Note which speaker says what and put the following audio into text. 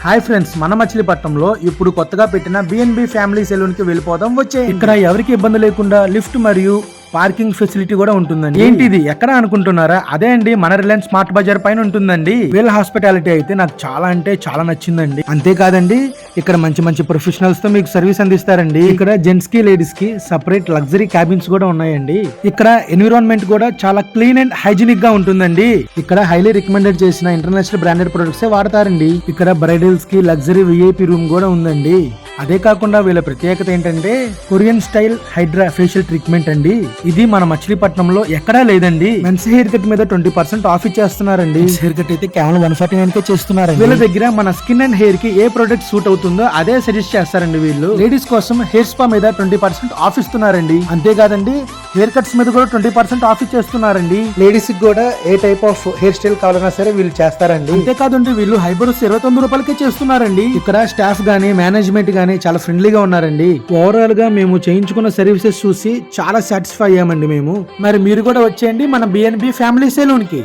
Speaker 1: Hi friends, మన మచిలీపట్నంలో ఇప్పుడు కొత్తగా పెట్టిన బిఎన్బి ఫ్యామిలీ సెలూన్ కి వెళ్ళిపోదాం. వచ్చే ఇక్కడ ఎవరికి ఇబ్బంది లేకుండా లిఫ్ట్ మరియు పార్కింగ్ ఫెసిలిటీ కూడా ఉంటుందండి. ఏంటిది ఎక్కడ అనుకుంటున్నారా? అదే అండి, మన రిలయన్స్ స్మార్ట్ బజార్ పైన ఉంటుందండి. వీళ్ళ హాస్పిటాలిటీ అయితే నాకు చాలా అంటే చాలా నచ్చిందండి. అంతేకాదండి, ఇక్కడ మంచి మంచి ప్రొఫెషనల్స్ తో మీకు సర్వీస్ అందిస్తారండి. ఇక్కడ జెంట్స్ కి లేడీస్ కి సపరేట్ లగ్జరీ క్యాబిన్స్ కూడా ఉన్నాయండి. ఇక్కడ ఎన్విరాన్మెంట్ కూడా చాలా క్లీన్ అండ్ హైజీనిక్ గా ఉంటుందండి. ఇక్కడ హైలీ రికమెండెడ్ చేసిన ఇంటర్నేషనల్ బ్రాండెడ్ ప్రొడక్ట్స్ వాడతారండి. ఇక్కడ బ్రైడల్స్ కి లగ్జరీ విఐపి రూమ్ కూడా ఉందండి. అదే కాకుండా వీళ్ళ ప్రత్యేకత ఏంటంటే Korean style hydra facial treatment అండి. ఇది మన మచిలీపట్నంలో ఎక్కడా లేదండి. మెన్స్ హెయిర్ కట్ మీద 20% ఆఫ్ ఇచ్చేస్తున్నారండి. హెయిర్ కట్ అయితే కేవలం 149 కే చేస్తున్నారు. వీళ్ళ దగ్గర మన స్కిన్ అండ్ హెయిర్ కి ఏ ప్రొడక్ట్ సూట్ అవుతుందో అదే సజెస్ట్ చేస్తారండి వీళ్ళు. లేడీస్ కోసం హెయిర్ స్పా మీద 20% ఆఫ్ ఇస్తున్నారండి. అంతేకాదండి, హెయిర్ కట్స్ మీద కూడా 20% ఆఫ్ ఇచ్చేస్తున్నారండి. లేడీస్ కి కూడా ఏ టైప్ ఆఫ్ హెయిర్ స్టైల్ కావాలన్నా సరే వీళ్ళు చేస్తారండి. అంతేకాదండి, వీళ్ళు హైబ్రోస్ 29 రూపాయలకే చేస్తున్నారండి. ఇక్కడ స్టాఫ్ గానీ మేనేజ్మెంట్ గానీ చాలా ఫ్రెండ్లీగా ఉన్నారండి. ఓవరాల్ గా మేము చేయించుకున్న సర్వీసెస్ చూసి చాలా సాటిస్ఫై అయ్యామండి మేము. మరి మీరు కూడా వచ్చేయండి మన బిఎన్బి ఫ్యామిలీ సెలూన్ కి.